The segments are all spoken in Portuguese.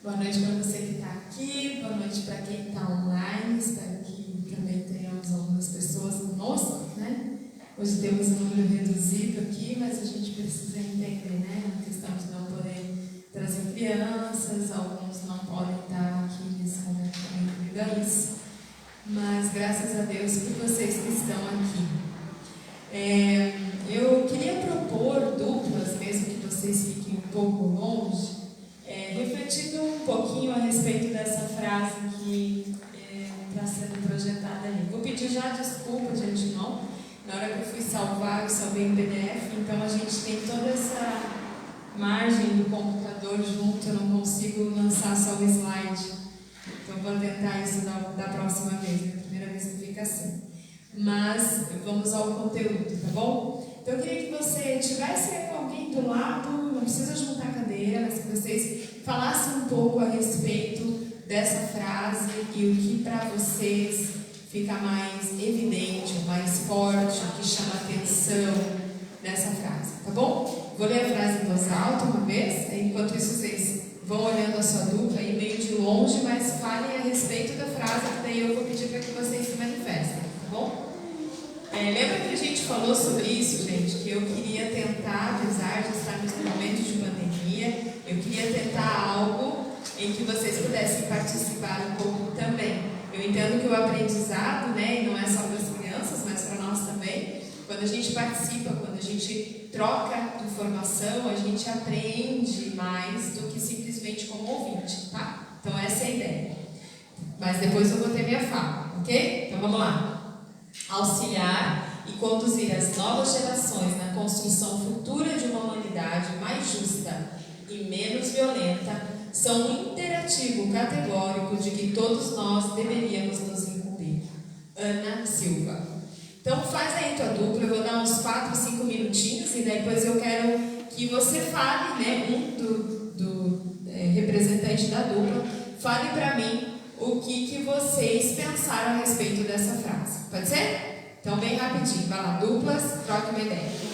Boa noite para você que está aqui, boa noite para quem está online. Espero que também tenhamos algumas pessoas conosco, né? Hoje temos um número reduzido aqui, mas a gente precisa entender, né? A questão de não poder trazer crianças, alguns não podem estar aqui nesse momento também devido a isso. Mas graças a Deus por vocês que estão aqui. Eu queria propor duplas, mesmo que vocês fiquem um pouco longe, refletindo um pouquinho a respeito dessa frase que está sendo projetada ali. Vou pedir já desculpa de antemão. Na hora que eu fui salvar, eu salvei em PDF, então a gente tem toda essa margem do computador junto, eu não consigo lançar só o slide. Então vou tentar isso da próxima vez, né? Primeira vez que fica assim. Mas vamos ao conteúdo, tá bom? Então eu queria que você tivesse com alguém do lado, não precisa juntar cadeira, mas que vocês falassem um pouco a respeito dessa frase e o que para vocês fica mais evidente, mais forte, o que chama atenção nessa frase, tá bom? Vou ler a frase em voz alta uma vez, enquanto isso vocês vão olhando a sua dupla aí meio de longe, mas falem a respeito da frase, que daí eu vou pedir para que vocês se manifestem, tá bom? Lembra que a gente falou sobre isso, gente? Que eu queria tentar, apesar de estarmos no momento de pandemia, eu queria tentar algo em que vocês pudessem participar um pouco também. Eu entendo que o aprendizado, né, não é só para as crianças, mas para nós também. Quando a gente participa, quando a gente troca informação, a gente aprende mais do que simplesmente como ouvinte, tá? Então essa é a ideia. Mas depois eu vou ter minha fala, ok? Então vamos lá. Auxiliar e conduzir as novas gerações na construção futura de uma humanidade mais justa e menos violenta são um imperativo categórico de que todos nós deveríamos nos incumbir. Ana Silva. Então faz aí tua dupla, eu vou dar uns 4, 5 minutinhos e depois eu quero que você fale, né, do representante da dupla, fale para mim o que vocês pensaram a respeito dessa frase. Pode ser? Então bem rapidinho, vai lá, duplas, troque uma ideia.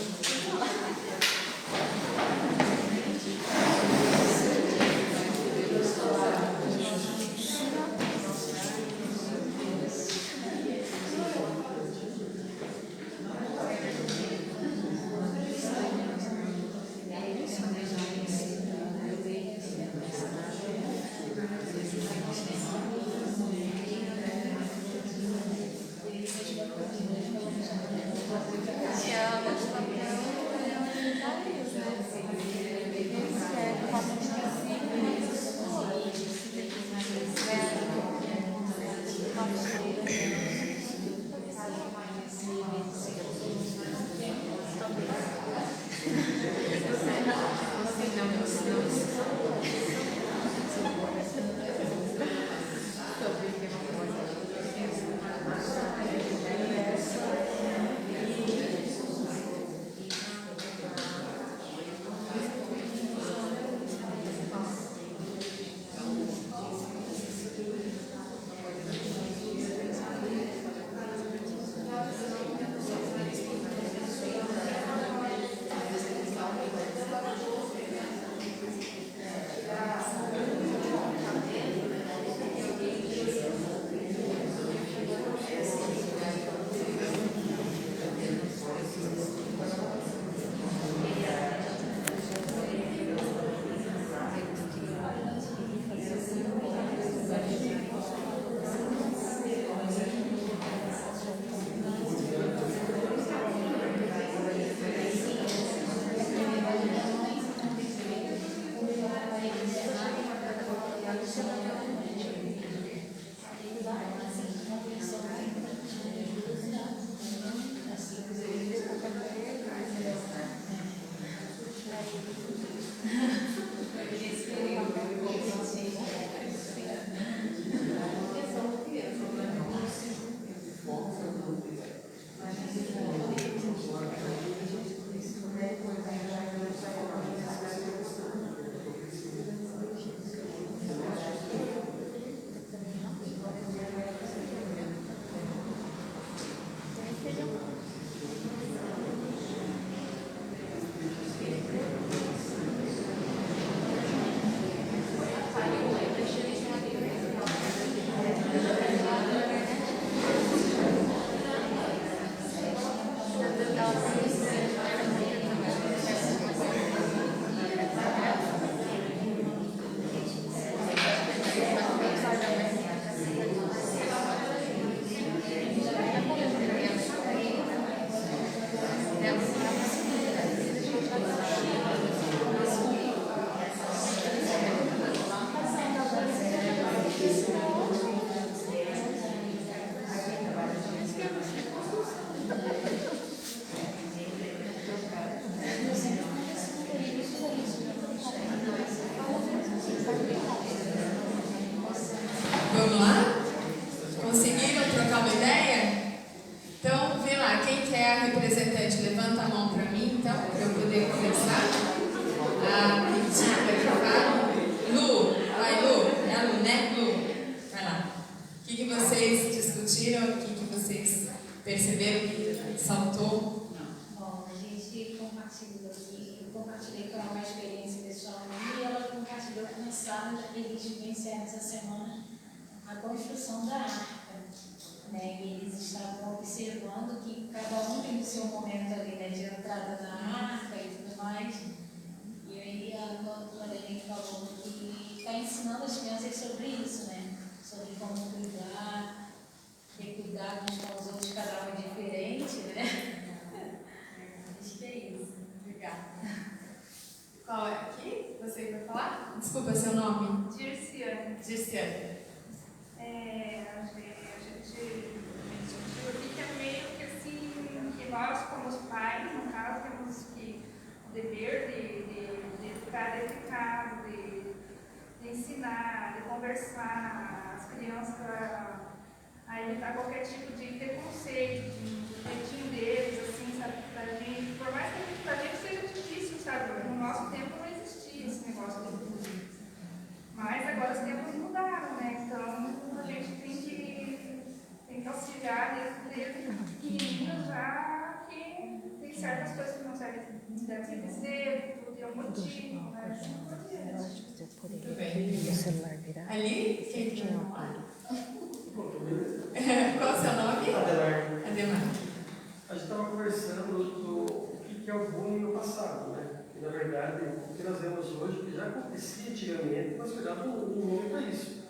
perceberam que saltou? Bom, a gente compartilhou aqui, eu compartilhei com ela uma experiência pessoal minha e ela compartilhou com a Sara, já que a gente vivenciou essa semana a construção da arca. Né? E eles estavam observando que cada um tem o seu momento ali, né, de entrada na arca e tudo mais. E aí a Lorena falou que está ensinando as crianças sobre isso, né? Sobre como cuidar, ter cuidado uns com os outros, cada um é diferente, né? Acho que é isso. Obrigada. Qual é aqui? Você vai falar? Desculpa, seu nome? Dirciane. Dirciane. A gente discutiu aqui que é meio que assim, que nós, como os pais, no caso, temos que o dever de educar delicado, de ensinar, de conversar as crianças a evitar qualquer tipo de preconceito, do jeitinho deles, assim, sabe, pra gente, por mais que pra gente seja difícil, sabe, no nosso tempo não existia esse negócio de bullying. Mas agora os tempos mudaram, né? Então a gente tem que auxiliar desde pequenininho já que tem certas coisas que não devem dizer, tudo tem um motivo, né? Muito bem. Ali? Quem quer falar? Qual é o seu nome? Ademar. A gente estava conversando do que é o bullying no passado, né? E, na verdade, o que nós vemos hoje, que já acontecia antigamente, mas foi dado um nome para isso.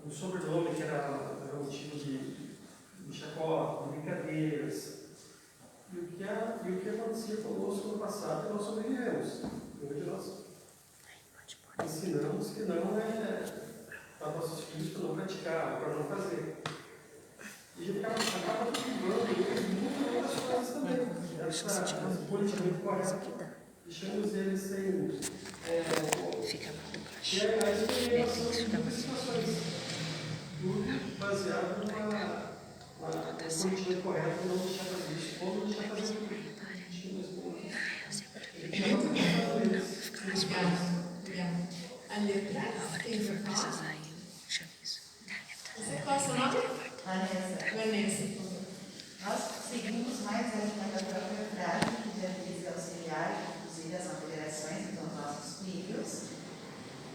Um sobrenome que era um tipo de chacota, de brincadeiras. E o que acontecia conosco no passado, que nós sobrevivemos. E hoje nós ensinamos que não é para nossos filhos para não praticar, para não fazer. E a gente acaba cultivando muitas outras coisas também. Essa politicamente correta, deixamos eles sem. E é mais uma situações. Tudo baseado na politicamente correta, não deixar fazer isso, ou não deixar fazer isso. Obrigada. Ali atrás, quem vai falar? Qual é o seu nome? Vanessa, por favor. Nós seguimos mais ainda da própria frase que já diz auxiliar, inclusive as alterações dos nossos filhos,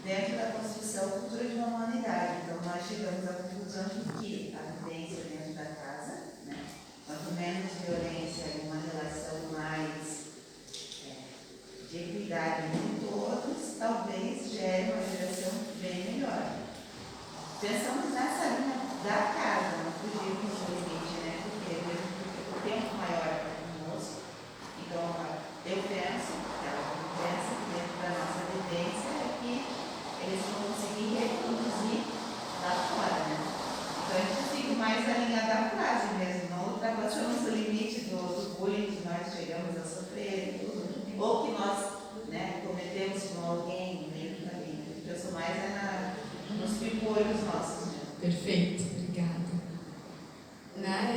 dentro da construção futura de uma humanidade. Então, nós chegamos à conclusão de que a vivência dentro da casa, né, quanto menos violência e uma relação mais de equidade entre todos, talvez gere uma geração bem melhor. Pensamos nessa linha da casa, não fugimos do limite, né? Porque mesmo o tempo maior conosco, então eu penso, ela pensa que dentro da nossa vivência é que eles vão conseguir reproduzir lá fora, né? Então a gente segue mais a linha da frase mesmo, não ultrapassamos o limite do bullying que nós chegamos a sofrer, ou que nós, né, cometemos com alguém no meio do caminho. Eu penso mais nos pimpolhos nossos. Né? Perfeito, obrigada. Nara,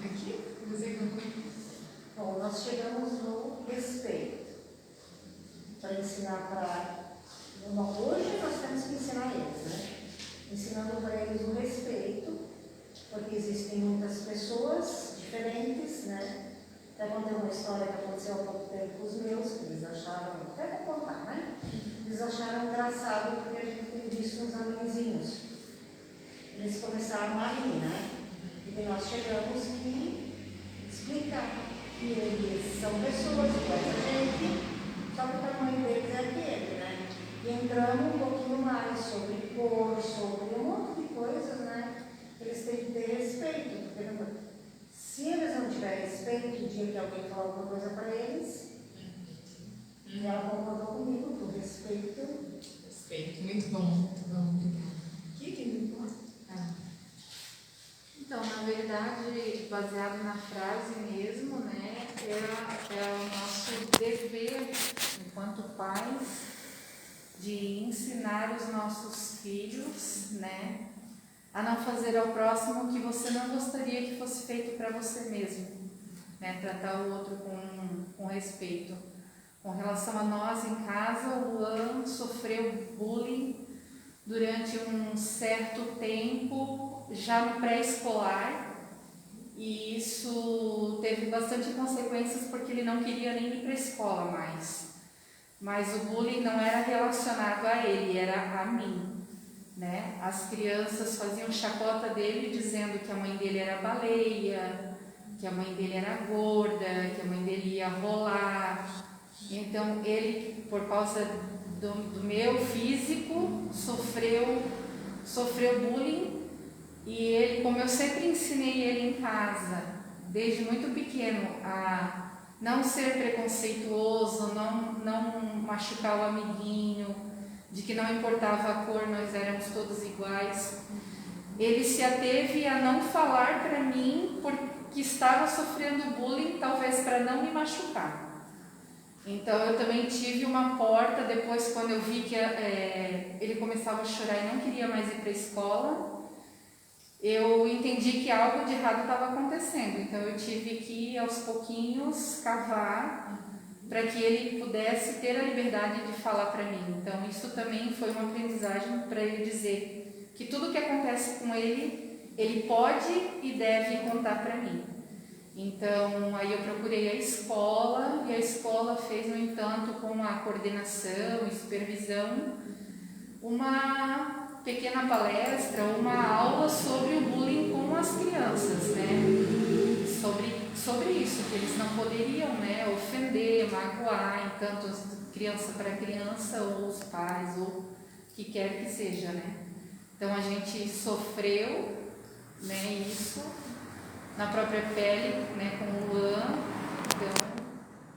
aqui? Você conclui? Bom, nós chegamos no respeito. Para ensinar para... Hoje nós temos que ensinar eles, né? Ensinando para eles o respeito, porque existem muitas pessoas diferentes, né? Até contei uma história que aconteceu há pouco tempo com os meus, que eles acharam, até vou contar, né? Eles acharam engraçado porque a gente tem visto uns amenzinhos. Eles começaram a rir, né? E nós chegamos que explicar que eles são pessoas iguais a gente, só que o tamanho deles é aquele, né? E entramos um pouquinho mais sobre cor, sobre um monte de coisas, né? Eles têm que ter respeito, porque se eles não tiverem respeito, o dia que alguém falar alguma coisa para eles, e ela concordou comigo, do respeito. Respeito, muito bom, obrigada. Quem me fala? Então, na verdade, baseado na frase mesmo, né, é o nosso dever, enquanto pais, de ensinar os nossos filhos, né, a não fazer ao próximo o que você não gostaria que fosse feito para você mesmo, né, tratar o outro com respeito. Com relação a nós em casa, o Luan sofreu bullying durante um certo tempo, já no pré-escolar, e isso teve bastante consequências porque ele não queria nem ir para a escola mais. Mas o bullying não era relacionado a ele, era a mim, né? As crianças faziam chacota dele dizendo que a mãe dele era baleia, que a mãe dele era gorda, que a mãe dele ia rolar. Então ele, por causa do meu físico, sofreu bullying. E ele, como eu sempre ensinei ele em casa, desde muito pequeno, a não ser preconceituoso, não machucar o amiguinho, de que não importava a cor, nós éramos todos iguais, ele se ateve a não falar para mim porque estava sofrendo bullying, talvez para não me machucar. Então eu também tive uma porta, depois quando eu vi que ele começava a chorar e não queria mais ir para a escola, eu entendi que algo de errado estava acontecendo, então eu tive que aos pouquinhos cavar para que ele pudesse ter a liberdade de falar para mim. Então isso também foi uma aprendizagem para ele dizer que tudo que acontece com ele pode e deve contar para mim. Então aí eu procurei a escola e a escola fez, no entanto, com a coordenação e supervisão, uma pequena palestra, uma aula sobre o bullying com as crianças, né? Sobre isso, que eles não poderiam, né, ofender, magoar, tanto criança para criança, ou os pais, ou o que quer que seja, né? Então a gente sofreu, né, isso na própria pele, né, com o Luan. Então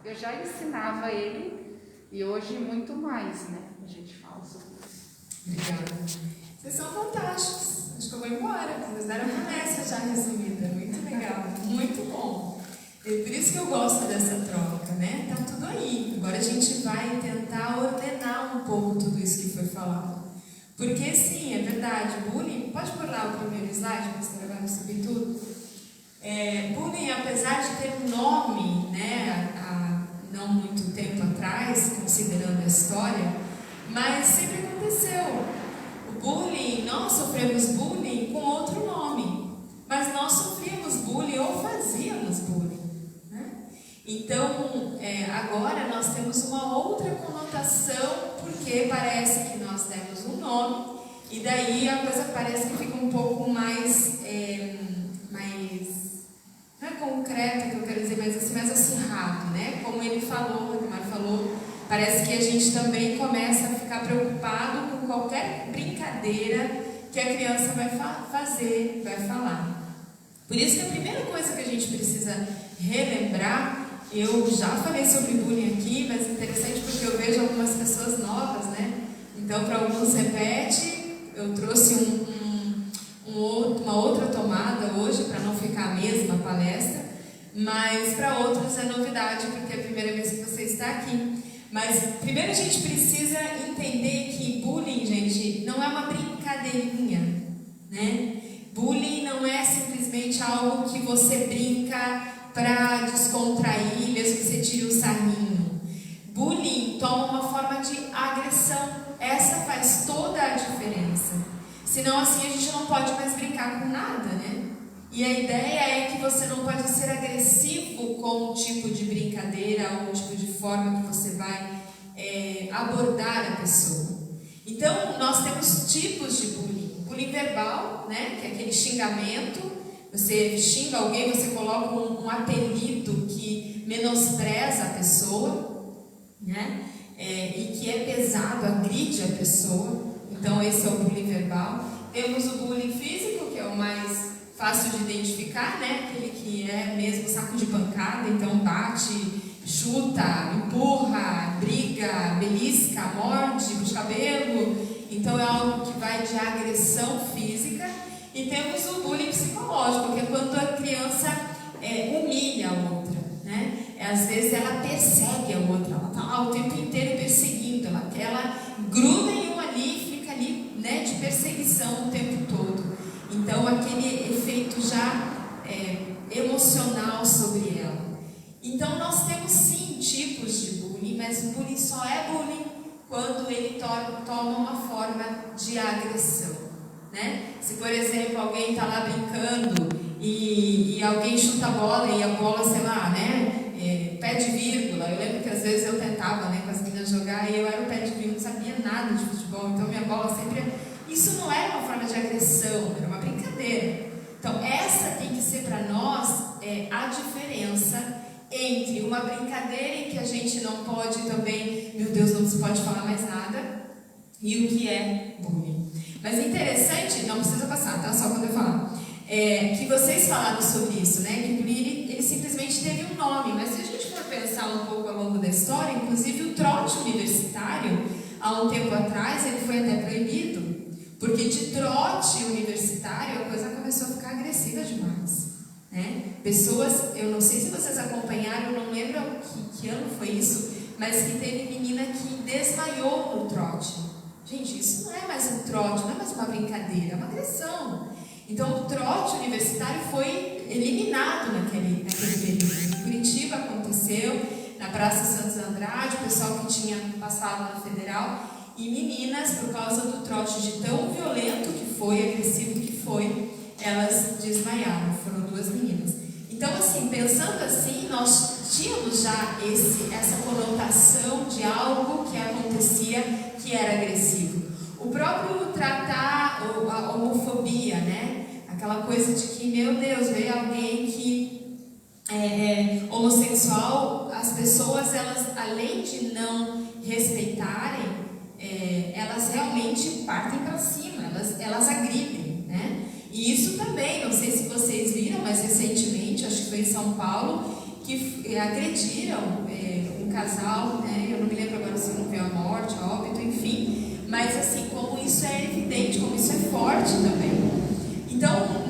eu já ensinava ele e hoje muito mais, né? A gente fala sobre isso. Obrigada. Vocês são fantásticos. Acho que eu vou embora. Vocês deram promessa já resumida. Muito legal. Muito bom. É por isso que eu gosto dessa troca, né? Tá tudo aí. Agora a gente vai tentar ordenar um pouco tudo isso que foi falado. Porque sim, é verdade. Bullying. Pode pôr lá o primeiro slide, pastora, vai subir tudo. Bullying, apesar de ter um nome, né, há não muito tempo atrás, considerando a história, mas sempre aconteceu. O bullying, nós sofremos bullying com outro nome, mas nós sofríamos bullying ou fazíamos bullying, né? Então, agora nós temos uma outra conotação, porque parece que nós temos um nome, e daí a coisa parece que fica um pouco mais não é concreta que eu quero dizer, mas assim, mais acirrado, né? Como ele falou, o Mar falou, parece que a gente também começa a ficar preocupado com qualquer brincadeira que a criança vai fazer, vai falar. Por isso que a primeira coisa que a gente precisa relembrar, eu já falei sobre bullying aqui, mas é interessante porque eu vejo algumas pessoas novas, né? Então, para alguns repete, eu trouxe uma outra tomada hoje, para não ficar a mesma palestra, mas para outros é novidade, porque é a primeira vez que você está aqui. Mas primeiro a gente precisa entender que bullying, gente, não é uma brincadeirinha, né? Bullying não é simplesmente algo que você brinca para descontrair, mesmo que você tire um sarrinho. Bullying toma uma forma de agressão. Essa faz toda a diferença. Senão assim a gente não pode mais brincar com nada, né? E a ideia é que você não pode ser agressivo com um tipo de brincadeira ou um tipo de forma que você vai abordar a pessoa. Então, nós temos tipos de bullying. Bullying verbal, né? Que é aquele xingamento. Você xinga alguém, você coloca um apelido que menospreza a pessoa, né? E que é pesado, agride a pessoa. Então esse é o bullying verbal. Temos o bullying físico, que é o mais fácil de identificar, né? Aquele que é mesmo saco de pancada, então bate, chuta, empurra, briga, belisca, morde, puxa cabelo. Então é algo que vai de agressão física. E temos o bullying psicológico, que é quando a criança humilha a outra, né? Às vezes ela persegue a outra, ela está lá o tempo inteiro perseguindo, ela gruda em um ali e fica ali, né, de perseguição o tempo todo. Então aquele efeito já emocional sobre ela. Então nós temos sim tipos de bullying, mas o bullying só é bullying quando ele toma uma forma de agressão, né? Se, por exemplo, alguém está lá brincando e alguém chuta a bola e a bola, sei lá, né? Pé de vírgula. Eu lembro que às vezes eu tentava, né, com as meninas jogar e eu era o pé de vírgula, não sabia nada de futebol, então minha bola sempre... Isso não era uma forma de agressão, era uma brincadeira. Então essa tem que ser para nós a diferença entre uma brincadeira em que a gente não pode também, meu Deus, não se pode falar mais nada, e o que é bullying. Mas interessante, não precisa passar, tá? Só quando eu falar. Que vocês falaram sobre isso, né? Que o bullying, ele simplesmente teve um nome, mas se a gente for pensar um pouco ao longo da história, inclusive o trote universitário, há um tempo atrás, ele foi até proibido, porque de trote universitário a coisa começou a ficar agressiva demais, né? Pessoas, eu não sei se vocês acompanharam, eu não lembro que ano foi isso, mas que teve menina que desmaiou no trote. Gente, isso não é mais um trote, não é mais uma brincadeira, é uma agressão. Então o trote universitário foi eliminado naquele período. Em Curitiba aconteceu, na Praça Santos Andrade, o pessoal que tinha passado na Federal, e meninas, por causa do trote de tão violento que foi, agressivo que foi, elas desmaiaram, foram 2 meninas. Então, assim, pensando assim, nós tínhamos já essa conotação de algo que acontecia que era agressivo. O próprio tratar a homofobia, né? Aquela coisa de que, meu Deus, veio alguém que é homossexual, as pessoas, elas, além de não respeitarem, elas realmente partem para cima, elas agridem, né? E isso também, não sei se vocês viram, mas recentemente, acho que foi em São Paulo, que agrediram um casal, né? Eu não me lembro agora se não viu a morte, a óbito, enfim, mas assim, como isso é evidente, como isso é forte também. Então,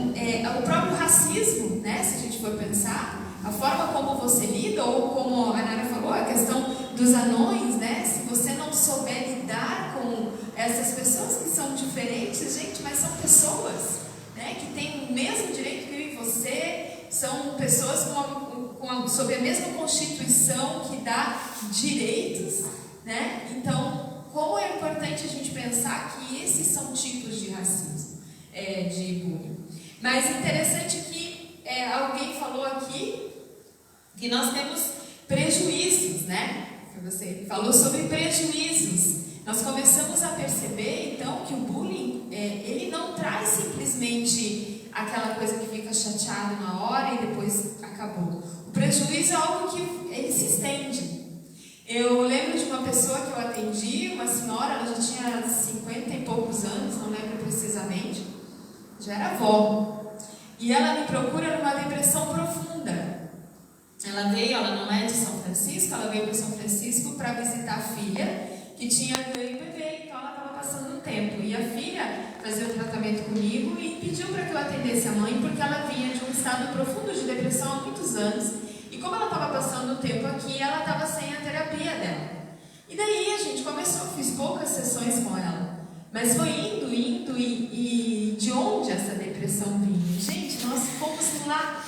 o próprio racismo, né? Se a gente for pensar, a forma como você lida, ou como a Nara falou, a questão dos anões, né? Se você não souber lidar com essas pessoas que são diferentes, gente, mas são pessoas, né? Que têm o mesmo direito que eu e você, são pessoas sob a mesma Constituição que dá direitos, né? Então, como é importante a gente pensar que esses são tipos de racismo, de bullying. Mas interessante que alguém falou aqui que nós temos prejuízos, né? Você falou sobre prejuízos. Nós começamos a perceber, então, que o bullying, ele não traz simplesmente aquela coisa que fica chateado na hora e depois acabou. O prejuízo é algo que ele se estende. Eu lembro de uma pessoa que eu atendi, uma senhora, ela já tinha 50 e poucos anos, não lembro precisamente, já era avó. E ela me procura numa depressão profunda. Ela não é de São Francisco, ela veio para São Francisco para visitar a filha, que tinha ganho bebê, então ela estava passando um tempo. E a filha fazia um tratamento comigo e pediu para que eu atendesse a mãe, porque ela vinha de um estado profundo de depressão há muitos anos. E como ela estava passando um tempo aqui, ela estava sem a terapia dela. E daí a gente começou, fiz poucas sessões com ela. Mas foi indo, e de onde essa depressão vinha? Gente, nós fomos lá.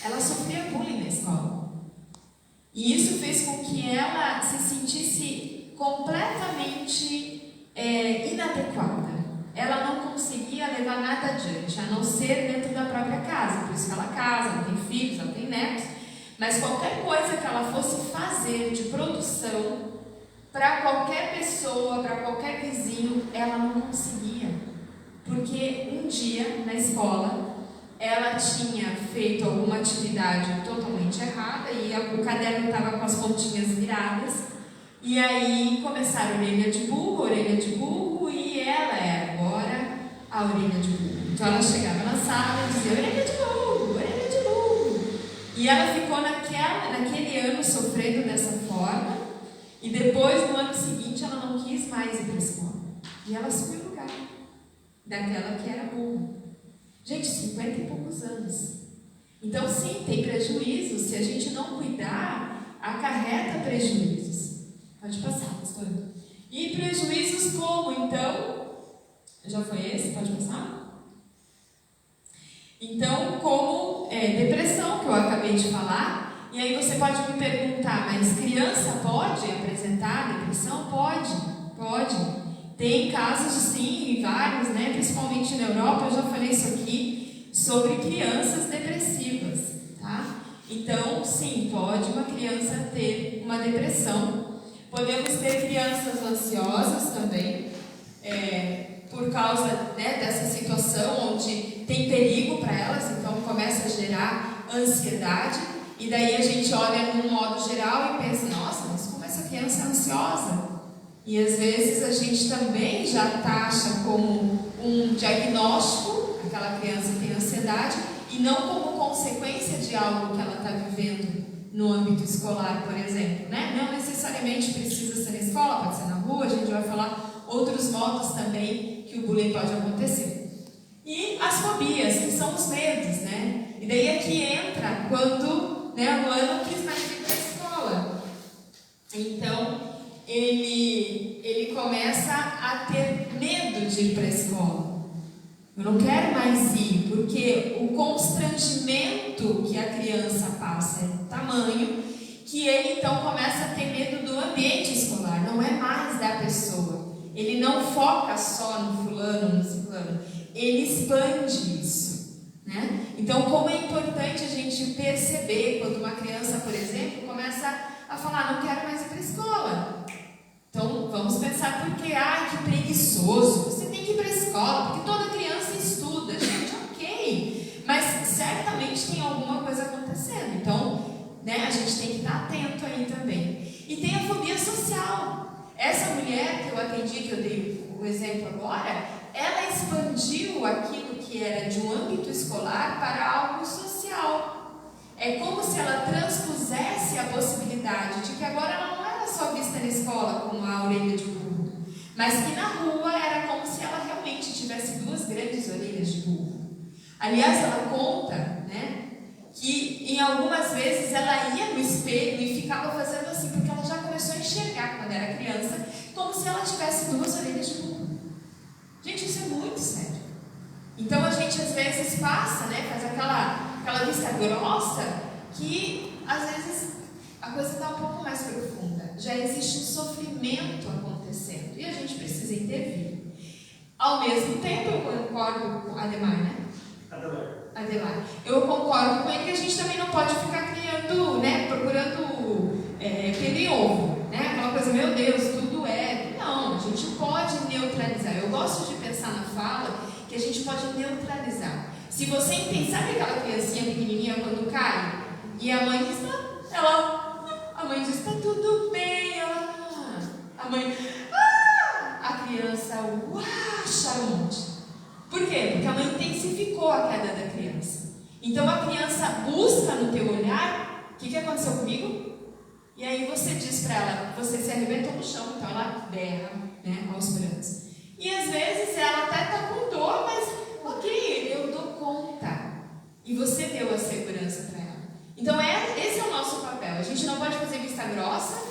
Ela sofria bullying na escola. E isso fez com que ela se sentisse completamente inadequada. Ela não conseguia levar nada adiante, a não ser dentro da própria casa. Por isso que ela casa, ela tem filhos, ela tem netos. Mas qualquer coisa que ela fosse fazer de produção para qualquer pessoa, para qualquer vizinho, ela não conseguia. Porque um dia, na escola, ela tinha feito alguma atividade totalmente errada e o caderno estava com as pontinhas viradas. E aí começaram orelha de burro, e ela era agora a orelha de burro. Então ela chegava na sala e dizia orelha de burro, orelha de burro. E ela ficou naquele ano sofrendo dessa forma. E depois, no ano seguinte, ela não quis mais ir para a escola. E ela assumiu o lugar daquela que era burra. Gente, 50 e poucos anos. Então, sim, tem prejuízos. Se a gente não cuidar, acarreta prejuízos. Pode passar, pastor. E prejuízos como, então? Já foi esse? Pode passar? Então, como depressão, que eu acabei de falar. E aí você pode me perguntar, mas criança pode apresentar depressão? Pode. tem casos, sim, vários, né? Principalmente na Europa, eu já falei isso aqui, sobre crianças depressivas, tá? Então, sim, pode uma criança ter uma depressão. Podemos ter crianças ansiosas também, por causa, né, dessa situação onde tem perigo para elas, então começa a gerar ansiedade, e daí a gente olha num modo geral e pensa, nossa, mas como essa criança é ansiosa? E às vezes a gente também já taxa como um diagnóstico, aquela criança tem ansiedade, e não como consequência de algo que ela está vivendo no âmbito escolar, por exemplo, né? Não necessariamente precisa ser na escola, pode ser na rua, a gente vai falar outros modos também que o bullying pode acontecer. E as fobias, que são os medos, né? E daí aqui entra quando, né, o Luan não quis mais ir para a escola. Então, ele começa a ter medo de ir para a escola. Eu não quero mais ir, porque o constrangimento que a criança passa é do tamanho que ele então começa a ter medo do ambiente escolar, não é mais da pessoa. Ele não foca só no fulano, no ciclano, ele expande isso, né? Então, como é importante a gente perceber quando uma criança, por exemplo, começa a falar, não quero mais ir para a escola. Então, vamos pensar por quê? Ai, que preguiçoso, você tem que ir para a escola, porque toda criança estuda, gente, ok, mas certamente tem alguma coisa acontecendo, então, né, a gente tem que estar atento aí também. E tem a fobia social. Essa mulher que eu atendi, que eu dei o exemplo agora, ela expandiu aquilo que era de um âmbito escolar para algo social. É como se ela transpusesse a possibilidade de que agora ela não era só vista na escola com a orelha de burro, mas que na rua era como se ela realmente tivesse duas grandes orelhas de burro. Aliás, ela conta, né, que em algumas vezes ela ia no espelho e ficava fazendo assim, porque ela já começou a enxergar quando era criança, como se ela tivesse duas orelhas de burro. Gente, isso é muito sério. Então a gente às vezes passa, né, faz aquela vista grossa, que às vezes a coisa está um pouco mais profunda. Já existe um sofrimento acontecendo e a gente precisa intervir. Ao mesmo tempo, eu concordo com Ademar, né? Ademar. Eu concordo com ele que a gente também não pode ficar criando, né, procurando aquele ovo, né? Aquela coisa, meu Deus, tudo é. Não, a gente pode neutralizar. Eu gosto de pensar na fala que a gente pode neutralizar. Se você entende, sabe aquela criancinha pequenininha quando cai? E a mãe diz, a mãe diz, tá tudo bem. A mãe, a criança, chora um monte. Por quê? Porque a mãe intensificou a queda da criança. Então a criança busca no teu olhar, o que aconteceu comigo? E aí você diz para ela, você se arrebentou no chão, então ela berra, né, aos prantos. E às vezes ela até está com dor, mas ok, eu dou conta. E você deu a segurança para ela. Então esse é o nosso papel. A gente não pode fazer vista grossa,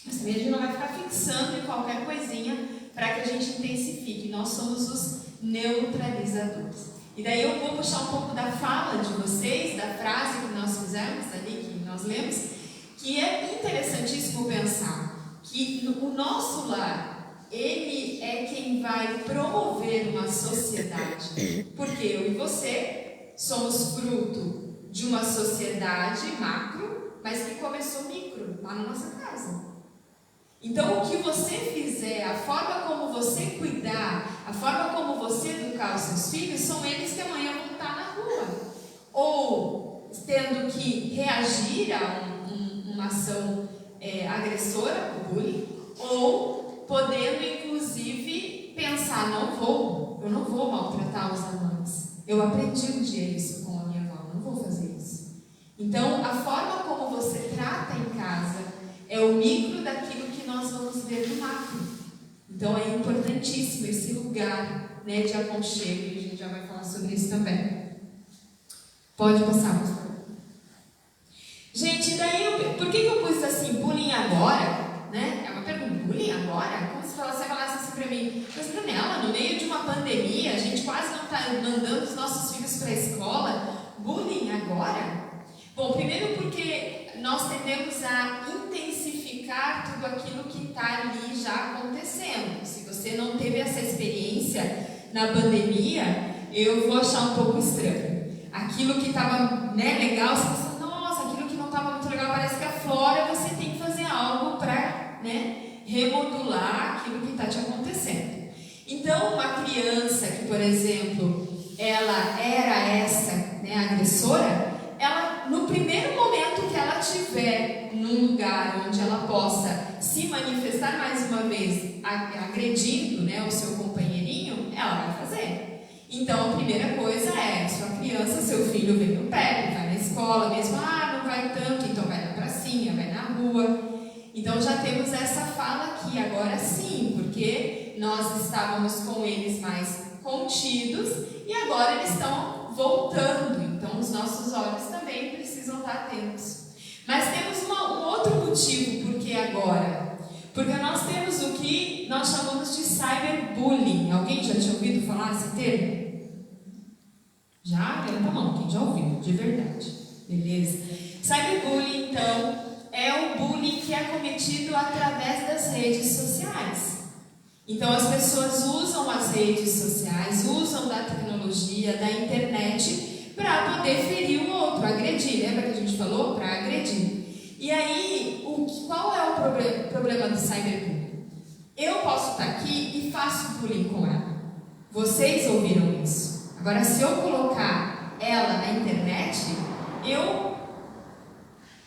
mas também a gente não vai ficar fixando em qualquer coisinha para que a gente intensifique. Nós somos os neutralizadores. E daí eu vou puxar um pouco da fala de vocês, da frase que nós fizemos ali, que nós lemos, que é interessantíssimo pensar que o nosso lar, ele é quem vai promover uma sociedade. Porque eu e você somos fruto de uma sociedade macro, mas que começou micro, lá na nossa casa. Então, o que você fizer, a forma como você cuidar, a forma como você educar os seus filhos, são eles que amanhã vão estar na rua. Ou tendo que reagir a uma ação agressora, o bullying, ou podendo, inclusive, pensar, eu não vou maltratar os amantes. Eu aprendi um dia isso com a minha avó, não vou fazer isso. Então, a forma como você trata em casa é o micro daquilo que nós vamos ver no macro. Então é importantíssimo esse lugar, né, de aconchego, e a gente já vai falar sobre isso também. Pode passar, pastor. Gente, daí por que eu pus assim, bullying agora? Né? É uma pergunta, bullying agora? Como se você falasse assim para mim, mas Brunella, no meio de uma pandemia, a gente quase não está mandando os nossos filhos para a escola, bullying agora? Bom, primeiro porque nós tendemos a intensificar tudo aquilo que está ali já acontecendo. Se você não notícia na pandemia, eu vou achar um pouco estranho. Aquilo que estava, né, legal, você pensa, nossa, aquilo que não estava muito legal parece que aflora, você tem que fazer algo para, né, remodular aquilo que está te acontecendo. Então, uma criança que, por exemplo, ela era essa, né, agressora, ela, no primeiro momento que ela tiver num lugar onde ela possa se manifestar mais uma vez, agredindo, né, o seu companheirinho, ela vai fazer. Então, a primeira coisa é, sua criança, seu filho vem no pé, vai na escola mesmo, não vai tanto, então vai na pracinha, vai na rua. Então, já temos essa fala aqui, agora sim, porque nós estávamos com eles mais contidos e agora eles estão voltando, então os nossos olhos também precisam estar atentos. Mas temos um outro motivo por que agora, porque nós temos o que nós chamamos de cyberbullying. Alguém já tinha ouvido falar esse termo? Já? Levanta a mão, quem já ouviu, de verdade. Beleza? Cyberbullying, então, é o bullying que é cometido através das redes sociais. Então, as pessoas usam as redes sociais, usam da tecnologia, da internet, para poder ferir o outro, agredir. Lembra que a gente falou? Para agredir. E aí, qual é o problema do cyberbullying? Eu posso estar aqui e faço bullying com ela. Vocês ouviram isso. Agora, se eu colocar ela na internet, eu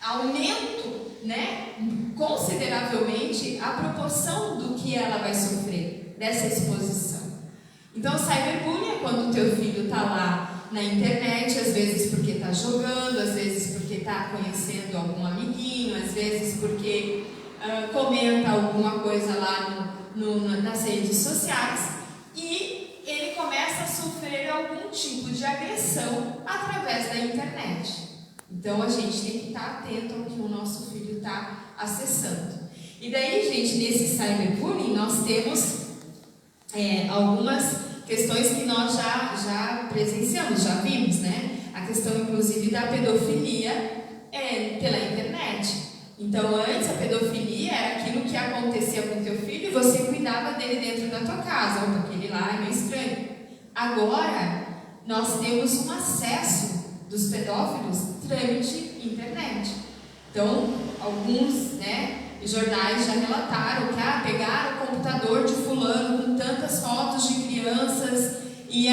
aumento, né, consideravelmente a proporção do que ela vai sofrer dessa exposição. Então, cyberbullying é quando o teu filho está lá na internet, às vezes porque está jogando, às vezes porque está conhecendo algum amiguinho, às vezes porque comenta alguma coisa lá nas redes sociais e ele começa a sofrer algum tipo de agressão através da internet. Então, a gente tem que estar atento ao que o nosso filho está acessando. E daí, gente, nesse cyberbullying, nós temos algumas questões que nós já presenciamos, já vimos, né? A questão, inclusive, da pedofilia pela internet. Então, antes, a pedofilia era aquilo que acontecia com o teu filho e você cuidava dele dentro da tua casa. Opa, aquele lá é meio estranho. Agora, nós temos um acesso dos pedófilos trâmite internet. Então, alguns, né, jornais já relataram que pegaram o computador de fulano com tantas fotos de crianças e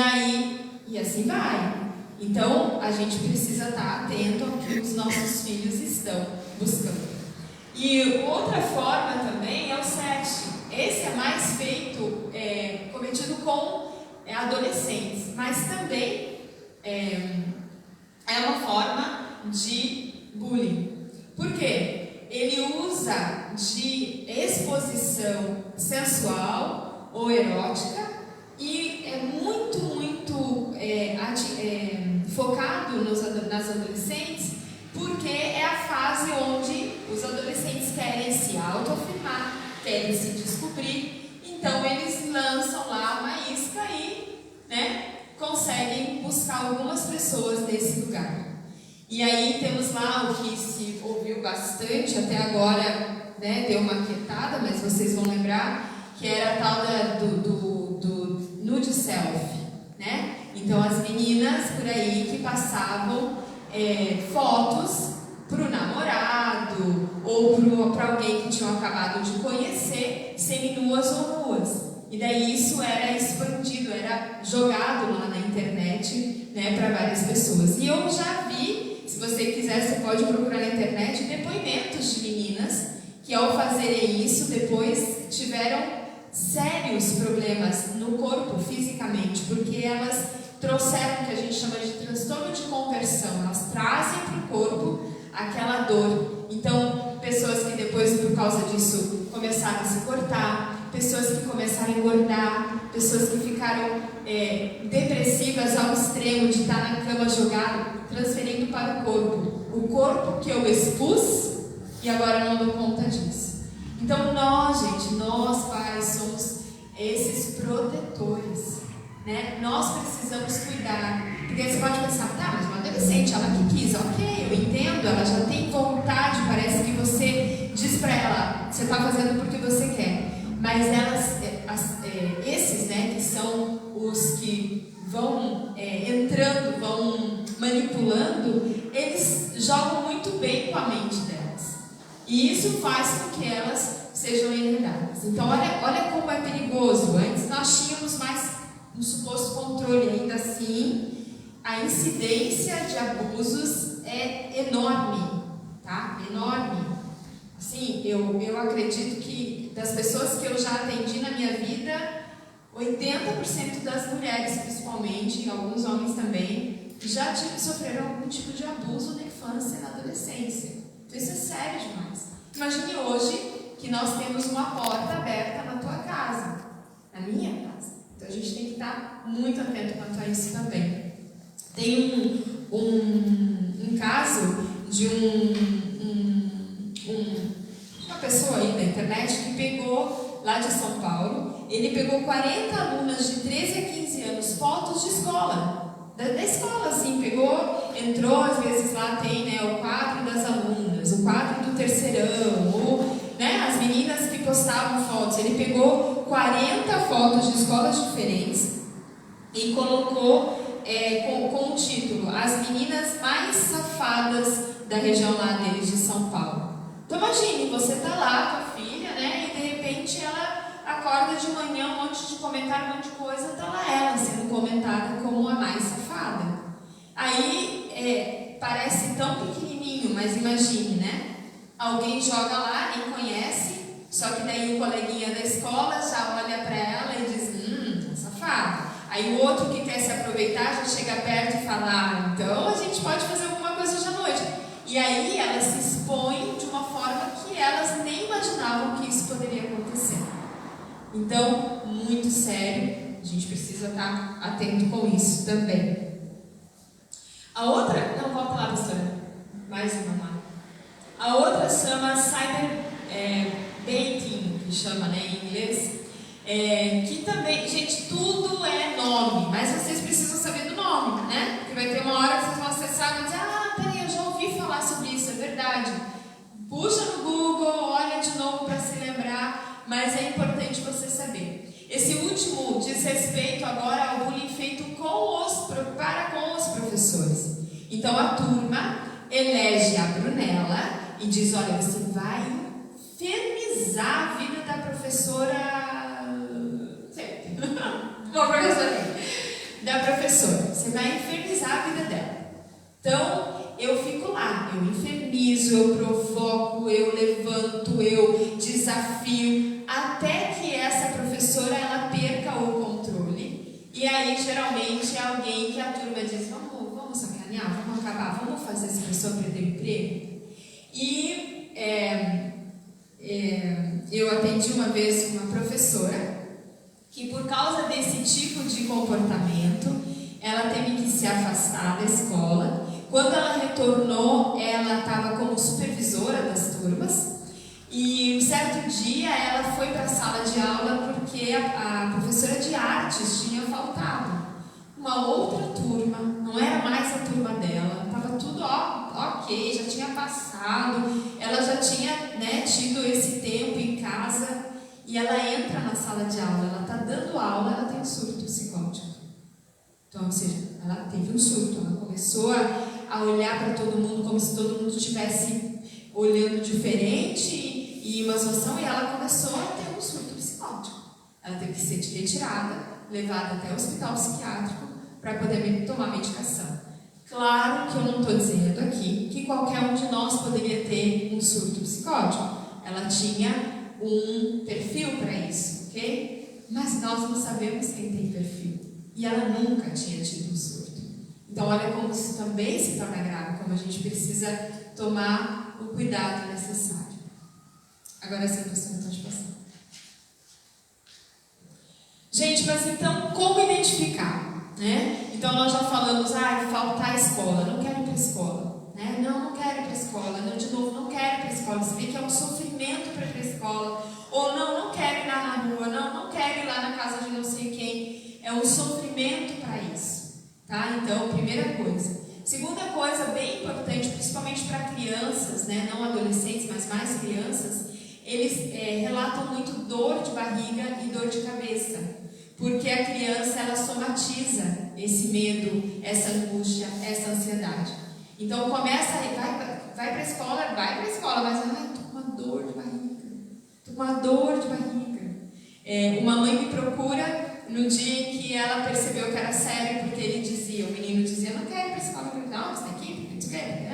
assim vai. Então, a gente precisa estar atento ao que os nossos filhos estão buscando. E outra forma também é o sexting. Esse é mais feito, cometido com adolescentes, mas também é uma forma de bullying. Por quê? Ele usa de exposição sensual ou erótica e é muito focado nas adolescentes, porque é a fase onde os adolescentes querem se autoafirmar, querem se descobrir, então eles lançam lá uma isca e, né, conseguem buscar algumas pessoas nesse lugar. E aí temos lá o que se ouviu bastante, até agora, né, deu uma quietada, mas vocês vão lembrar, que era a tal do nude selfie, né? Então as meninas por aí que passavam fotos para o namorado ou para alguém que tinham acabado de conhecer, seminuas ou nuas. E daí isso era expandido, era jogado lá na internet, né, para várias pessoas. E eu já vi, se você quiser, você pode procurar na internet, depoimentos de meninas que ao fazerem isso, depois tiveram sérios problemas no corpo, fisicamente, porque elas trouxeram o que a gente chama de transtorno de conversão, elas trazem para o corpo aquela dor. Então, pessoas que depois, por causa disso, começaram a se cortar, pessoas que começaram a engordar, pessoas que ficaram depressivas ao extremo de estar na cama jogado, transferindo para o corpo que eu expus e agora não dou conta disso. Então nós pais somos esses protetores, né? Nós precisamos cuidar, porque você pode pensar, tá, mas uma adolescente, ela que quis, ok, eu entendo, ela já tem vontade, parece que você diz para ela, você está fazendo porque você quer. mas esses, né, que são os que vão entrando, vão manipulando, eles jogam muito bem com a mente delas. E isso faz com que elas sejam enredadas. Então, olha como é perigoso. Antes nós tínhamos mais um suposto controle, ainda assim, a incidência de abusos é enorme, tá? Enorme. Assim, eu acredito que das pessoas que eu já atendi na minha vida, 80% das mulheres, principalmente, e alguns homens também, já sofreram algum tipo de abuso na infância e na adolescência. Então isso é sério demais. Imagine hoje que nós temos uma porta aberta na tua casa, na minha casa. Então a gente tem que estar muito atento quanto a isso também. Tem um caso de uma pessoa aí da internet que pegou, lá de São Paulo, ele pegou 40 alunas de 13 a 15 anos, fotos de escola, da escola, assim, pegou, entrou, às vezes lá tem, né, o quadro das alunas, o quadro do terceirão, né, as meninas que postavam fotos. Ele pegou 40 fotos de escolas diferentes e colocou com o título As Meninas Mais Safadas da região lá deles de São Paulo. Então imagine, você tá lá com a filha, né, e de repente ela acorda de manhã, um monte de comentário, um monte de coisa, tá lá ela sendo comentada como a mais safada. Aí parece tão pequenininho, mas imagine, né? Alguém joga lá, nem conhece, só que daí o coleguinha da escola já olha para ela e diz, tá safada. Aí o outro que quer se aproveitar já chega perto e fala, então a gente pode fazer alguma coisa hoje à noite. E aí elas se expõem de uma forma que elas nem imaginavam que isso poderia acontecer. Então, muito sério, a gente precisa estar atento com isso também. A outra, não, volta lá, pastora, mais uma lá. A outra chama cyberbaiting, que chama, né, em inglês, que também, gente, tudo é nome, mas vocês precisam saber do nome, né? Porque vai ter uma hora que vocês vão acessar e vão dizer, peraí, eu já ouvi falar sobre isso, é verdade. Puxa no Google, olha de novo para se lembrar, mas é importante você saber. Esse último diz respeito agora ao bullying feito para com os professores. Então a turma elege a Brunella e diz, olha, você vai infernizar a vida da professora, uma professora da professora, você vai infernizar a vida dela. Então eu fico lá, eu infernizo, eu provoco, eu levanto, eu desafio, até que essa professora ela perca o controle. E aí geralmente é alguém que a turma diz, vamos sacanear, vamos acabar, vamos fazer essa pessoa perder o emprego. E eu atendi uma vez uma professora que por causa desse tipo de comportamento ela teve que se afastar da escola. Quando ela retornou, ela estava como supervisora das turmas e um certo dia ela foi para a sala de aula porque a professora de artes tinha faltado. Uma outra turma, não era mais a turma dela, estava tudo ok, já tinha passado, ela já tinha, né, tido esse tempo em casa e ela entra na sala de aula, ela está dando aula, ela tem um surto psicótico. Então, ou seja, ela teve um surto, ela começou a olhar para todo mundo como se todo mundo estivesse olhando diferente e uma situação, e ela começou a ter um surto psicótico. Ela teve que ser retirada, levada até o hospital psiquiátrico para poder tomar medicação. Claro que eu não estou dizendo aqui que qualquer um de nós poderia ter um surto psicótico. Ela tinha um perfil para isso, ok? Mas nós não sabemos quem tem perfil. E ela nunca tinha tido um surto. Então, olha como isso também se torna grave, como a gente precisa tomar o cuidado necessário. Agora sim, professora, pode passar. Gente, mas então, como identificar? Né? Então, nós já falamos, faltar à escola, não quero ir para a escola. Né? Não quero ir para a escola. Não, de novo, não quero ir para a escola. Você vê que é um sofrimento para ir para a escola. Ou não quero ir lá na rua, não quero ir lá na casa de não sei quem. É um sofrimento para isso. Tá? Então, primeira coisa. Segunda coisa bem importante, principalmente para crianças, né? Não adolescentes, mas mais crianças, eles relatam muito dor de barriga e dor de cabeça, porque a criança ela somatiza esse medo, essa angústia, essa ansiedade. Então começa, vai para a escola, mas tô com uma dor de barriga. Uma mãe me procura no dia em que ela percebeu que era sério, porque o menino dizia, não quero ir para a escola, não, você tem que ir, porque tu quer,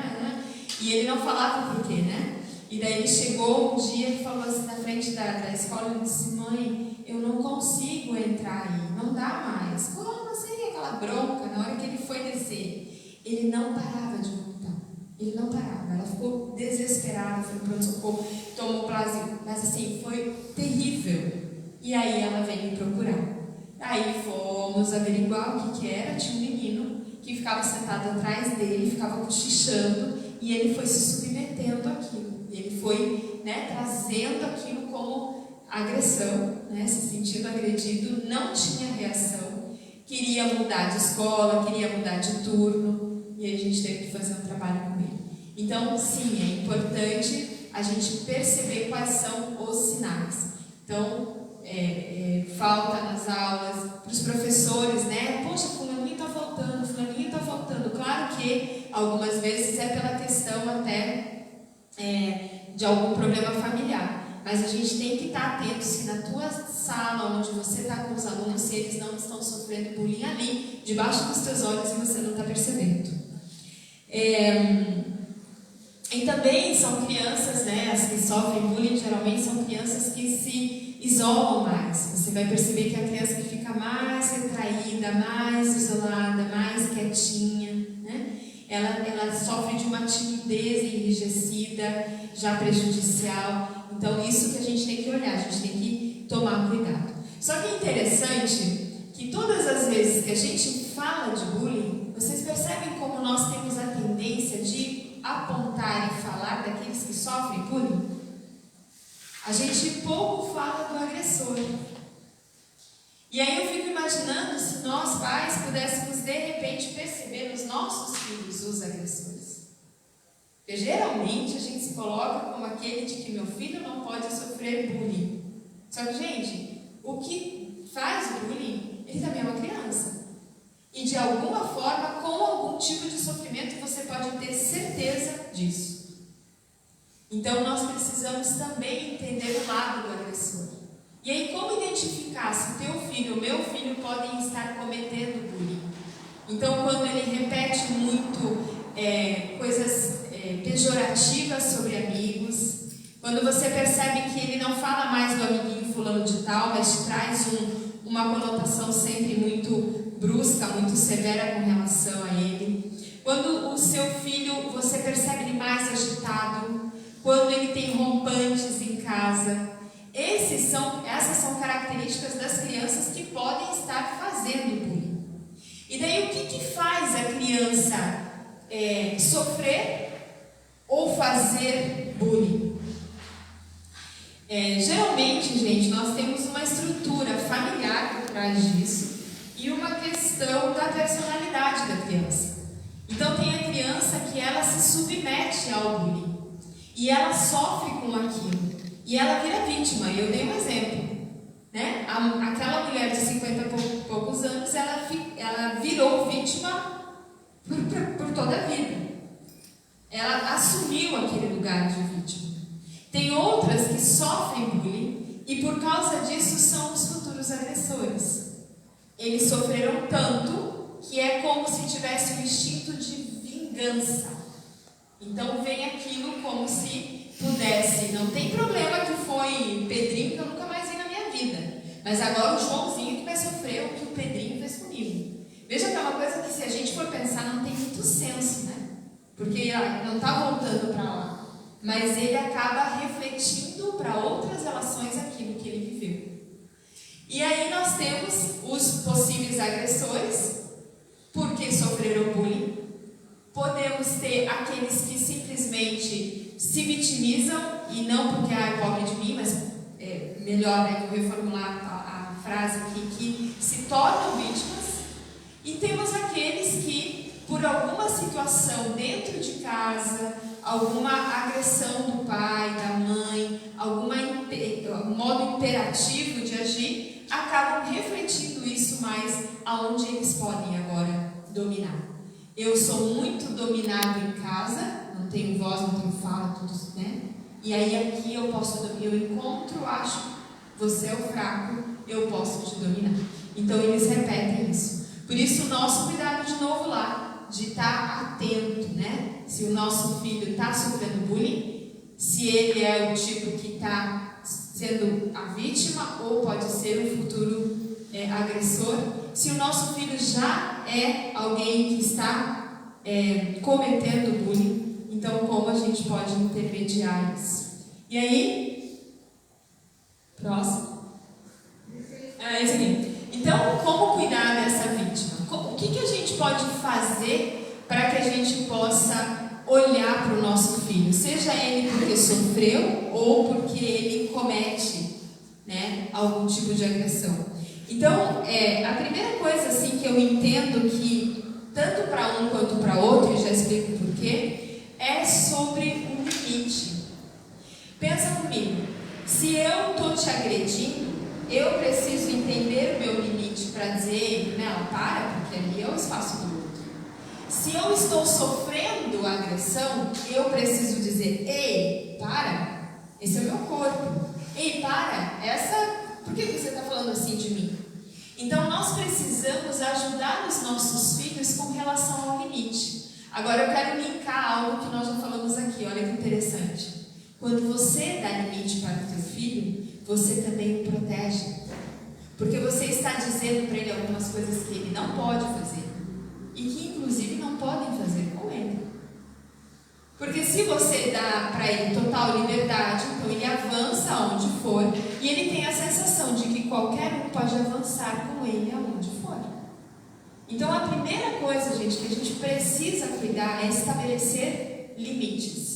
e ele não falava por quê, né? E daí ele chegou um dia e falou assim, na frente da escola, ele disse, mãe, eu não consigo entrar aí, não dá mais. Como assim? Aquela bronca, na hora que ele foi descer, ele não parava de vomitar, ele não parava, ela ficou desesperada, foi no pronto-socorro, tomou plasma, mas assim, foi terrível. E aí ela veio me procurar. Aí fomos averiguar o que era, tinha um menino que ficava sentado atrás dele, ficava cochichando, e ele foi se submetendo àquilo. Ele foi, trazendo aquilo como agressão, se sentindo agredido, não tinha reação, queria mudar de escola, queria mudar de turno, e a gente teve que fazer um trabalho com ele. Então, sim, é importante a gente perceber quais são os sinais. Então, falta nas aulas, para os professores, poxa, fulaninho está faltando. Claro que algumas vezes é pela questão até de algum problema familiar, mas a gente tem que estar atento se na tua sala, onde você está com os alunos, se eles não estão sofrendo bullying ali, debaixo dos teus olhos e você não está percebendo. E também são crianças, as que sofrem bullying, geralmente são crianças que se isolam mais. Você vai perceber que a criança que fica mais retraída, mais isolada, mais quietinha, ela sofre de uma timidez enrijecida, já prejudicial. Então, isso que a gente tem que olhar, a gente tem que tomar cuidado. Só que é interessante que todas as vezes que a gente fala de bullying, vocês percebem como nós temos a tendência de apontar e falar daqueles que sofrem bullying? A gente pouco fala do agressor. E aí eu fico imaginando se nós pais pudéssemos de repente perceber nos nossos filhos os agressores. Porque geralmente a gente se coloca como aquele de que meu filho não pode sofrer bullying. Só que, gente, o que faz o bullying, ele também é uma criança. E de alguma forma, com algum tipo de sofrimento, você pode ter certeza disso. Então nós precisamos também entender o lado do agressor. E aí, como identificar se teu filho ou meu filho podem estar cometendo bullying? Então, quando ele repete muito coisas pejorativas sobre amigos, quando você percebe que ele não fala mais do amiguinho fulano de tal, mas te traz uma conotação sempre muito brusca, muito severa com relação a ele. Quando o seu filho, você percebe ele mais agitado, quando ele tem rompantes em casa. Essas são características das crianças que podem estar fazendo bullying. E daí o que faz a criança sofrer ou fazer bullying? Geralmente, gente, nós temos uma estrutura familiar por trás disso e uma questão da personalidade da criança. Então tem a criança que ela se submete ao bullying e ela sofre com aquilo. E ela vira vítima. Eu dei um exemplo, Aquela mulher de 50 e poucos anos, ela virou vítima por toda a vida. Ela assumiu aquele lugar de vítima. Tem outras que sofrem bullying e por causa disso são os futuros agressores. Eles sofreram tanto que é como se tivesse um instinto de vingança. Então vem aquilo como se pudesse, não tem problema que foi Pedrinho que eu nunca mais vi na minha vida, mas agora o Joãozinho que vai sofrer o que o Pedrinho fez comigo. Veja que é uma coisa que, se a gente for pensar, não tem muito senso, porque não está voltando para lá, mas ele acaba refletindo para outras relações aquilo que ele viveu. E aí nós temos os possíveis agressores, porque sofreram bullying. Podemos ter aqueles que simplesmente se vitimizam, e não porque é pobre de mim, mas melhor, vou reformular a frase aqui, que se tornam vítimas. E temos aqueles que, por alguma situação dentro de casa, alguma agressão do pai, da mãe, algum modo imperativo de agir, acabam refletindo isso mais aonde eles podem agora dominar. Eu sou muito dominado em casa, não tenho voz, não tenho fala, tudo, né? E aí aqui eu encontro, acho, você é o fraco, eu posso te dominar. Então eles repetem isso. Por isso o nosso cuidado de novo lá, de estar atento, né? Se o nosso filho está sofrendo bullying, se ele é o tipo que está sendo a vítima ou pode ser um futuro agressor, se o nosso filho já é alguém que está cometendo bullying, então como a gente pode intermediar isso? E aí, próximo. Esse aqui. Então, como cuidar dessa vítima? O que a gente pode fazer para que a gente possa olhar para o nosso filho? Seja ele porque sofreu ou porque ele comete, né, algum tipo de agressão. Então, a primeira coisa assim, que eu entendo que, tanto para um quanto para outro, e já explico o porquê, é sobre um limite. Pensa comigo, se eu estou te agredindo, eu preciso entender o meu limite para dizer, não, para, porque ali é o espaço do outro. Se eu estou sofrendo agressão, eu preciso dizer, ei, para, esse é o meu corpo. Ei, para, por que você está falando assim de mim? Então nós precisamos ajudar os nossos filhos com relação ao limite. Agora eu quero linkar algo que nós já falamos aqui, olha que interessante. Quando você dá limite para o teu filho, você também o protege. Porque você está dizendo para ele algumas coisas que ele não pode fazer. E que inclusive não podem fazer com ele. Porque se você dá para ele total liberdade, então ele avança aonde for. E ele tem a sensação de que qualquer um pode avançar com ele aonde for. Então a primeira coisa, gente, que a gente precisa cuidar é estabelecer limites.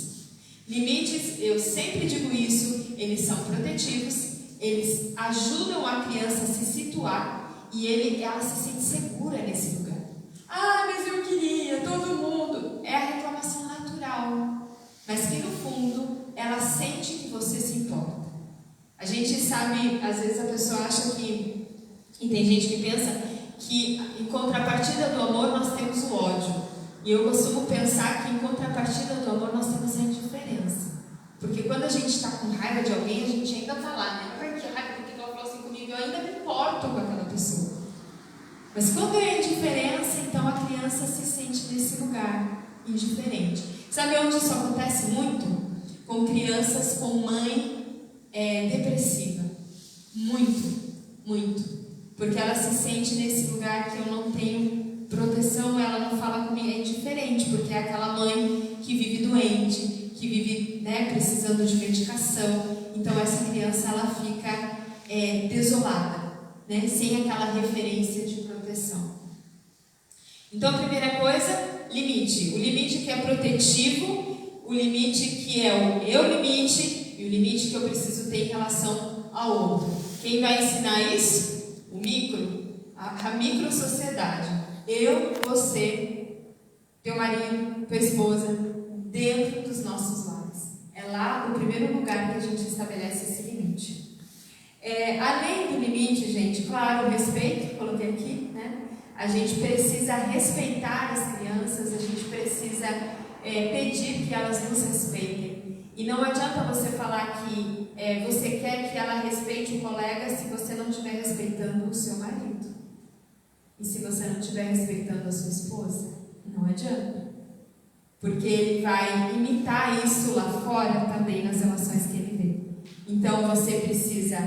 Limites, eu sempre digo isso, eles são protetivos, eles ajudam a criança a se situar e ela se sente segura nesse lugar. Ah, mas eu queria, todo mundo. É a reclamação natural, mas que no fundo ela sente que você se importa. A gente sabe, às vezes a pessoa acha que, e tem gente que pensa que em contrapartida do amor nós temos o ódio. E eu costumo pensar que em contrapartida do amor nós temos a indiferença. Porque quando a gente está com raiva de alguém, a gente ainda está lá, né? Ai, que raiva, porque ela falou assim comigo, eu ainda me importo com aquela pessoa. Mas quando é indiferença, então a criança se sente nesse lugar, indiferente. Sabe onde isso acontece muito? Com crianças com mãe depressiva. Muito, muito. Porque ela se sente nesse lugar que eu não tenho proteção, ela não fala comigo, é indiferente, porque é aquela mãe que vive doente, que vive, né, precisando de medicação. Então essa criança ela fica desolada, né, sem aquela referência de proteção. Então a primeira coisa, limite. O limite que é protetivo, o limite que é o meu limite e o limite que eu preciso ter em relação ao outro. Quem vai ensinar isso? O micro, a micro-sociedade. Eu, você, teu marido, tua esposa, dentro dos nossos lares. É lá o primeiro lugar que a gente estabelece esse limite. Além do limite, gente, claro, o respeito, coloquei aqui, né? A gente precisa respeitar as crianças, a gente precisa pedir que elas nos respeitem. E não adianta você falar que você quer que ela respeite o colega se você não estiver respeitando o seu marido. E se você não estiver respeitando a sua esposa, não adianta. Porque ele vai imitar isso lá fora também nas relações que ele vê. Então você precisa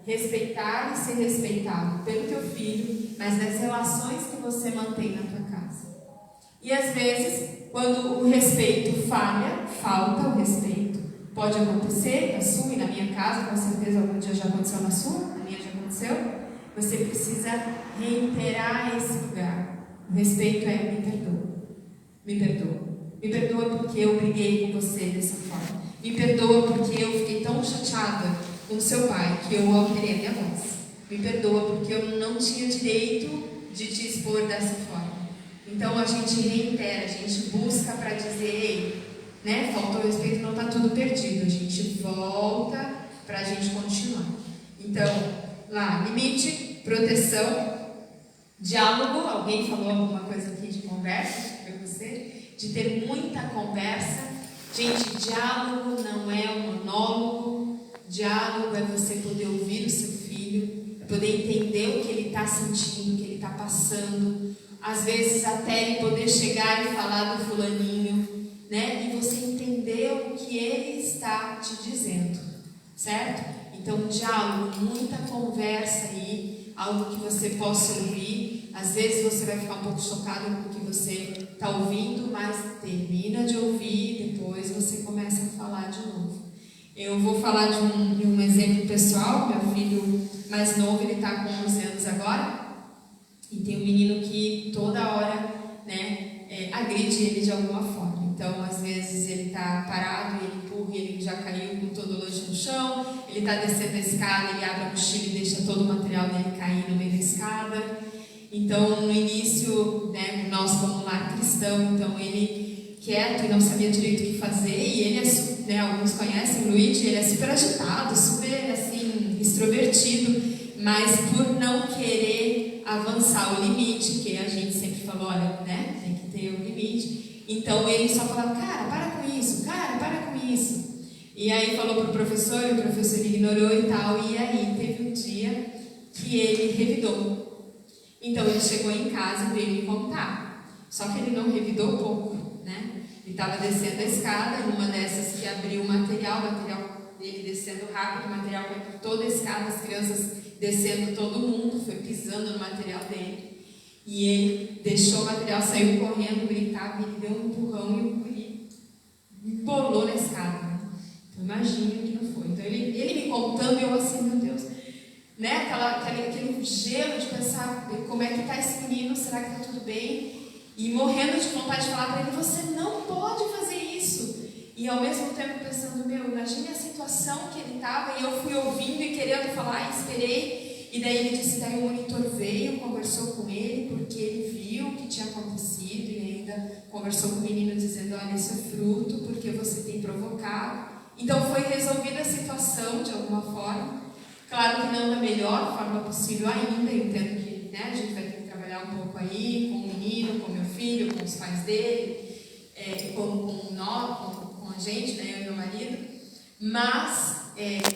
respeitar e ser respeitado pelo teu filho, mas nas relações que você mantém na tua casa. E às vezes, quando o respeito falta o respeito. Pode acontecer na sua e na minha casa, com certeza algum dia já aconteceu na sua, na minha já aconteceu. Você precisa reiterar esse lugar. O respeito é me perdoa. Me perdoa. Me perdoa porque eu briguei com você dessa forma. Me perdoa porque eu fiquei tão chateada com o seu pai que eu alterei a minha voz. Me perdoa porque eu não tinha direito de te expor dessa forma. Então a gente reitera, a gente busca para dizer, ei, né, faltou respeito, não está tudo perdido. A gente volta para a gente continuar. Então, lá, limite, proteção, diálogo. Alguém falou alguma coisa aqui de conversa? Foi você? De ter muita conversa. Gente, diálogo não é um monólogo. Diálogo é você poder ouvir o seu filho, é poder entender o que ele está sentindo, o que ele está passando. Às vezes até ele poder chegar e falar do fulaninho, né? E você entender o que ele está te dizendo, certo? Então, diálogo, muita conversa aí, algo que você possa ouvir. Às vezes você vai ficar um pouco chocado com o que você está ouvindo, mas termina de ouvir, depois você começa a falar de novo. Eu vou falar de um exemplo pessoal. Meu filho mais novo, ele está com 11 anos agora, e tem um menino que toda hora, né, agride ele de alguma forma. Então, às vezes ele está parado e ele empurra, ele já caiu com todo o lanche no chão, ele está descendo a escada, ele abre a mochila e deixa todo o material dele cair no meio da escada. Então, no início, né, nós como lar cristão, então ele quieto e não sabia direito o que fazer, e ele é, né, alguns conhecem o Luigi, ele é super agitado, super assim, extrovertido, mas por não querer avançar o limite, que a gente sempre falou, olha, né, tem que ter o limite, então ele só falava, cara, para com isso, cara, para com isso. E aí falou pro professor, e o professor ignorou e tal, e aí teve um dia que ele revidou. Então ele chegou em casa e veio me contar, só que ele não revidou pouco, né? Ele estava descendo a escada, numa dessas que abriu o material dele descendo rápido, o material foi por toda a escada, as crianças descendo, todo mundo foi pisando no material dele. E ele deixou o material, saiu correndo, gritava, ele deu um empurrão e o guri embolou na escada. Né? Então imagine o que não foi. Então ele me contando e eu assim, meu Deus, né? Aquele gelo de pensar como é que está esse menino, será que está tudo bem? E morrendo de vontade de falar para ele, você não pode fazer isso. E ao mesmo tempo pensando, imagine a situação que ele estava, e eu fui ouvindo e querendo falar, e esperei. E daí ele disse, daí o monitor veio, conversou com ele, porque ele viu o que tinha acontecido, e ainda conversou com o menino dizendo, olha, isso é fruto, porque você tem provocado. Então foi resolvida a situação de alguma forma. Claro que não da melhor forma possível ainda, eu entendo que, né, a gente vai ter que trabalhar um pouco aí com o menino, com o meu filho, com os pais dele, com a gente, né, eu e meu marido, mas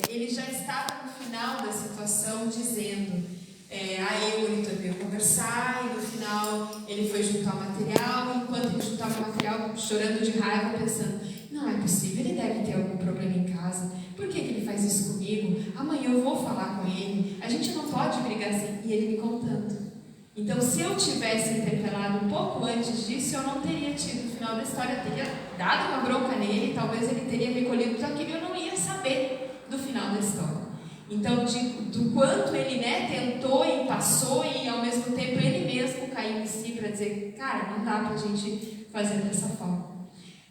ele já estava no final da situação dizendo, aí o monitor veio conversar e no final ele foi juntar o material, e enquanto ele juntava o material, chorando de raiva, pensando, não é possível, ele deve ter algum problema em casa, por que ele faz isso comigo? Amanhã eu vou falar com ele, a gente não pode brigar assim, e ele me contando. Então, se eu tivesse interpelado um pouco antes disso, eu não teria tido o final da história, eu teria dado uma bronca nele, talvez ele teria recolhido tudo aquilo e eu não ia saber do final da história. Então, do quanto ele, né, tentou e passou, e ao mesmo tempo ele mesmo caiu em si para dizer, cara, não dá para a gente fazer dessa forma.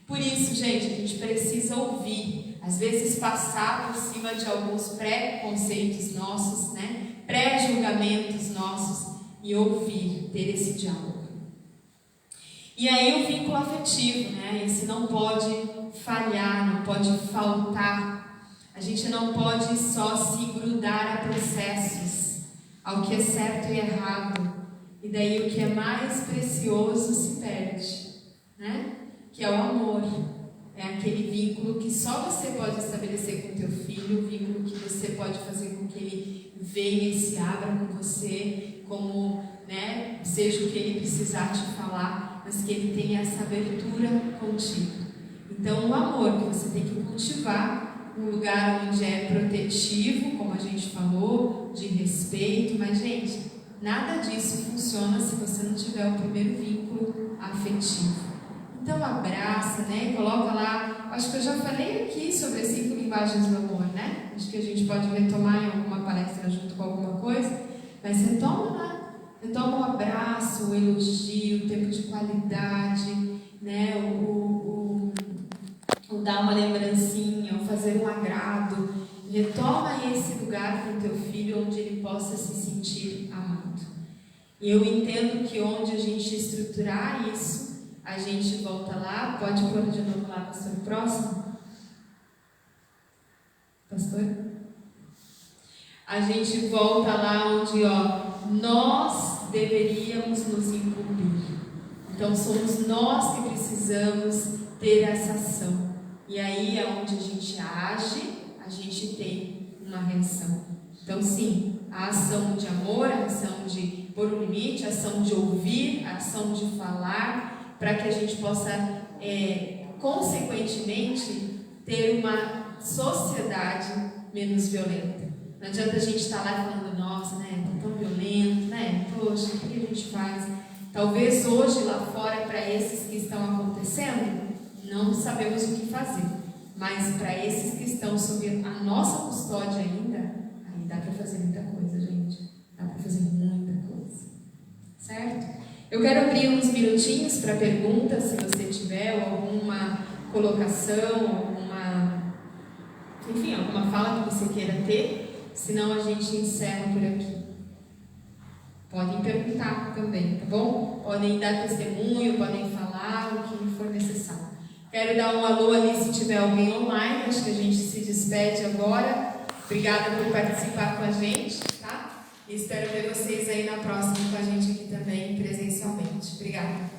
Por isso, gente, a gente precisa ouvir, às vezes passar por cima de alguns pré-conceitos nossos, né, pré-julgamentos nossos, e ouvir, ter esse diálogo. E aí o vínculo afetivo, né? Esse não pode falhar, não pode faltar. A gente não pode só se grudar a processos, ao que é certo e errado. E daí o que é mais precioso se perde, né? Que é o amor. É aquele vínculo que só você pode estabelecer com o teu filho, o vínculo que você pode fazer com que ele venha e se abra com você, como, né, seja o que ele precisar te falar, mas que ele tenha essa abertura contigo. Então, o amor que você tem que cultivar, um lugar onde é protetivo, como a gente falou, de respeito, mas, gente, nada disso funciona se você não tiver o primeiro vínculo afetivo. Então abraça, né? Coloca lá. Acho que eu já falei aqui sobre as 5 linguagens do amor, né? Acho que a gente pode retomar em alguma palestra junto com alguma coisa. Mas retoma lá. Retoma o abraço, o elogio, o tempo de qualidade, né? O dar uma lembrancinha, o fazer um agrado. Retoma esse lugar para o teu filho onde ele possa se sentir amado. E eu entendo que onde a gente estruturar isso, a gente volta lá. Pode pôr de novo lá, pastor, o próximo. Pastor? A gente volta lá onde, nós deveríamos nos incumbir. Então, somos nós que precisamos ter essa ação. E aí, aonde a gente age, a gente tem uma reação. Então, sim, a ação de amor, a ação de pôr um limite, a ação de ouvir, a ação de falar, para que a gente possa, consequentemente, ter uma sociedade menos violenta. Não adianta a gente estar lá falando, nossa, né, tá tão violento, né, poxa, o que a gente faz? Talvez hoje lá fora, para esses que estão acontecendo, não sabemos o que fazer. Mas para esses que estão sob a nossa custódia ainda, aí dá para fazer muita coisa, gente. Dá para fazer muita coisa. Certo? Eu quero abrir uns minutinhos para perguntas, se você tiver alguma colocação, alguma fala que você queira ter. Senão a gente encerra por aqui. Podem perguntar também, tá bom? Podem dar testemunho, podem falar o que for necessário. Quero dar um alô ali se tiver alguém online. Acho que a gente se despede agora. Obrigada por participar com a gente, tá? E espero ver vocês aí na próxima com a gente aqui também presencialmente. Obrigada.